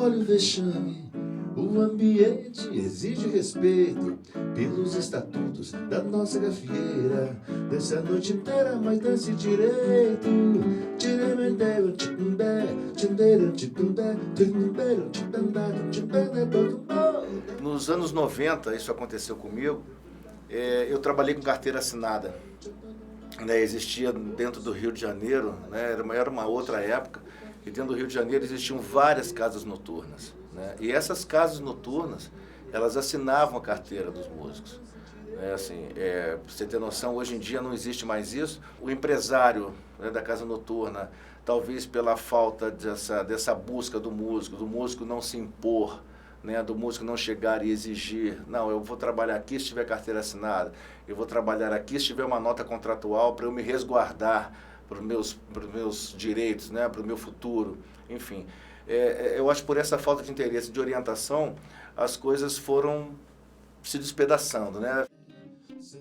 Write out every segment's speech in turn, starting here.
Olha o vexame, o ambiente exige respeito pelos estatutos da nossa gafieira. Dessa noite inteira, mas dance direito. Nos anos 90, isso aconteceu comigo. Eu trabalhei com carteira assinada. Existia dentro do Rio de Janeiro, né, era uma outra época, e dentro do Rio de Janeiro existiam várias casas noturnas, né, e essas casas noturnas, elas assinavam a carteira dos músicos. Pra você ter noção, hoje em dia não existe mais isso. O empresário, né, da casa noturna, talvez pela falta dessa busca do músico não se impor, né, do músico não chegar e exigir, não, eu vou trabalhar aqui se tiver carteira assinada, eu vou trabalhar aqui se tiver uma nota contratual para eu me resguardar para os meus direitos, né, para o meu futuro, enfim. Eu acho que por essa falta de interesse, de orientação, as coisas foram se despedaçando, né?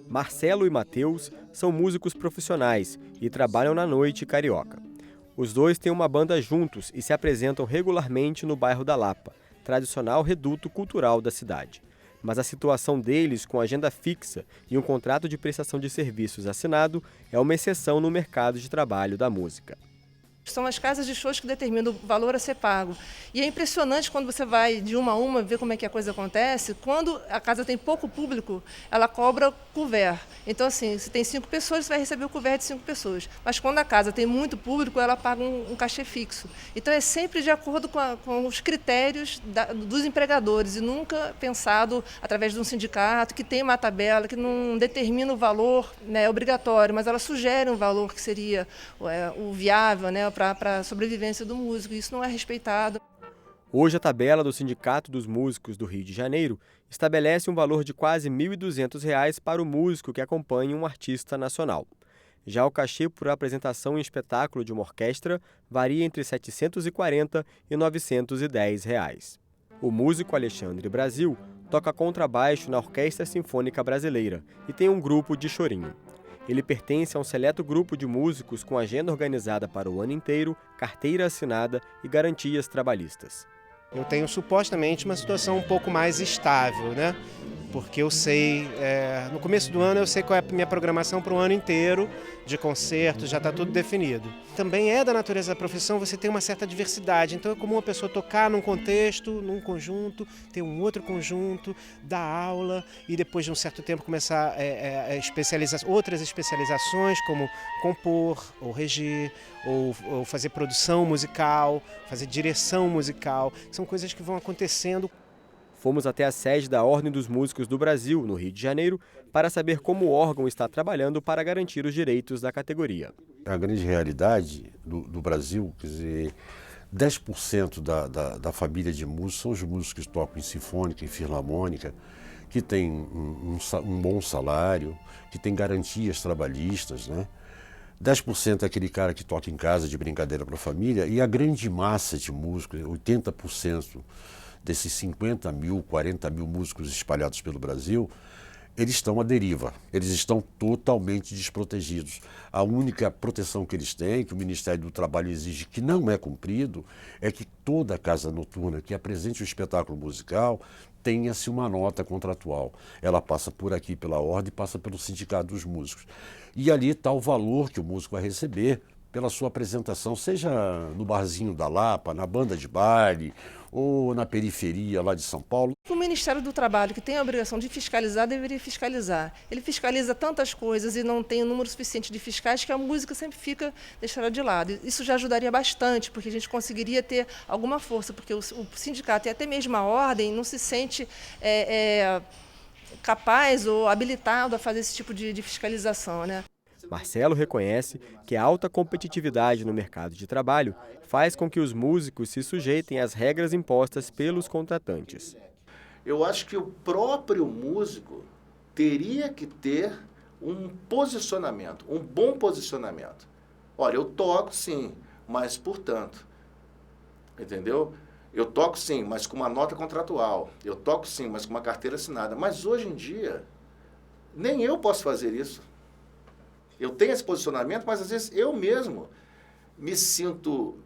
Marcelo e Matheus são músicos profissionais e trabalham na noite carioca. Os dois têm uma banda juntos e se apresentam regularmente no bairro da Lapa, tradicional reduto cultural da cidade. Mas a situação deles com agenda fixa e um contrato de prestação de serviços assinado é uma exceção no mercado de trabalho da música. São as casas de shows que determinam o valor a ser pago. E é impressionante quando você vai de uma a uma ver como é que a coisa acontece. Quando a casa tem pouco público, ela cobra couvert. Então, assim, se tem 5 pessoas, você vai receber o couvert de 5 pessoas. Mas quando a casa tem muito público, ela paga um cachê fixo. Então, é sempre de acordo com os critérios dos empregadores e nunca pensado através de um sindicato que tem uma tabela que não determina o valor, né, obrigatório, mas ela sugere um valor que seria o viável, né, para a sobrevivência do músico. Isso não é respeitado. Hoje, a tabela do Sindicato dos Músicos do Rio de Janeiro estabelece um valor de quase R$ 1.200 para o músico que acompanha um artista nacional. Já o cachê por apresentação em espetáculo de uma orquestra varia entre R$ 740 e R$ 910. O músico Alexandre Brasil toca contrabaixo na Orquestra Sinfônica Brasileira e tem um grupo de chorinho. Ele pertence a um seleto grupo de músicos com agenda organizada para o ano inteiro, carteira assinada e garantias trabalhistas. Eu tenho supostamente uma situação um pouco mais estável, né? Porque eu sei, no começo do ano eu sei qual é a minha programação para o ano inteiro de concertos, já está tudo definido. Também é da natureza da profissão você ter uma certa diversidade, então é comum a pessoa tocar num contexto, num conjunto, ter um outro conjunto, dar aula e depois de um certo tempo começar outras especializações como compor ou reger ou fazer produção musical, fazer direção musical, são coisas que vão acontecendo. Fomos até a sede da Ordem dos Músicos do Brasil, no Rio de Janeiro, para saber como o órgão está trabalhando para garantir os direitos da categoria. A grande realidade do Brasil, quer dizer, 10% da família de músicos são os músicos que tocam em sinfônica, em filarmônica, que têm um bom salário, que têm garantias trabalhistas, né? 10% é aquele cara que toca em casa de brincadeira para a família, e a grande massa de músicos, 80%, desses 50 mil, 40 mil músicos espalhados pelo Brasil, eles estão à deriva, eles estão totalmente desprotegidos. A única proteção que eles têm, que o Ministério do Trabalho exige que não é cumprido, é que toda casa noturna que apresente um espetáculo musical tenha-se uma nota contratual. Ela passa por aqui pela ordem, passa pelo Sindicato dos Músicos. E ali está o valor que o músico vai receber pela sua apresentação, seja no barzinho da Lapa, na banda de baile ou na periferia lá de São Paulo. O Ministério do Trabalho, que tem a obrigação de fiscalizar, deveria fiscalizar. Ele fiscaliza tantas coisas e não tem um número suficiente de fiscais que a música sempre fica deixada de lado. Isso já ajudaria bastante, porque a gente conseguiria ter alguma força, porque o sindicato e até mesmo a ordem não se sente capaz ou habilitado a fazer esse tipo de fiscalização, né? Marcelo reconhece que a alta competitividade no mercado de trabalho faz com que os músicos se sujeitem às regras impostas pelos contratantes. Eu acho que o próprio músico teria que ter um posicionamento, um bom posicionamento. Olha, eu toco sim, mas portanto, entendeu? Eu toco sim, mas com uma nota contratual. Eu toco sim, mas com uma carteira assinada. Mas hoje em dia, nem eu posso fazer isso. Eu tenho esse posicionamento, mas às vezes eu mesmo me sinto,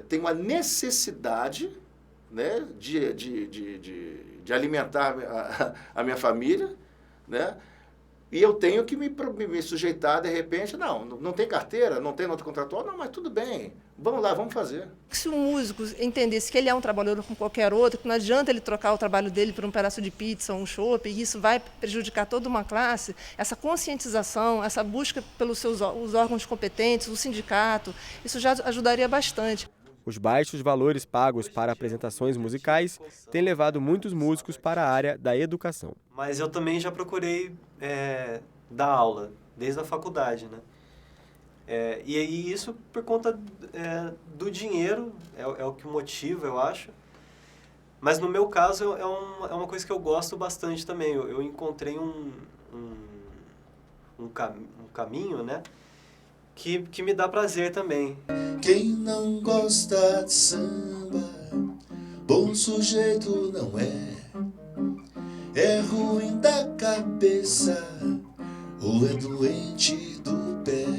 tenho a necessidade né, de alimentar a minha família, né? E eu tenho que me sujeitar, de repente, não tem carteira, não tem nota contratual, não, mas tudo bem, vamos lá, vamos fazer. Se o músico entendesse que ele é um trabalhador como qualquer outro, que não adianta ele trocar o trabalho dele por um pedaço de pizza ou um chopp, e isso vai prejudicar toda uma classe, essa conscientização, essa busca pelos os órgãos competentes, o sindicato, isso já ajudaria bastante. Os baixos valores pagos para apresentações musicais têm levado muitos músicos para a área da educação. Mas eu também já procurei dar aula, desde a faculdade, né? E aí isso por conta do dinheiro, é o que motiva, eu acho. Mas no meu caso é uma coisa que eu gosto bastante também. Eu encontrei um caminho, né? Que me dá prazer também. Quem não gosta de samba, bom sujeito não é. É ruim da cabeça ou é doente do pé.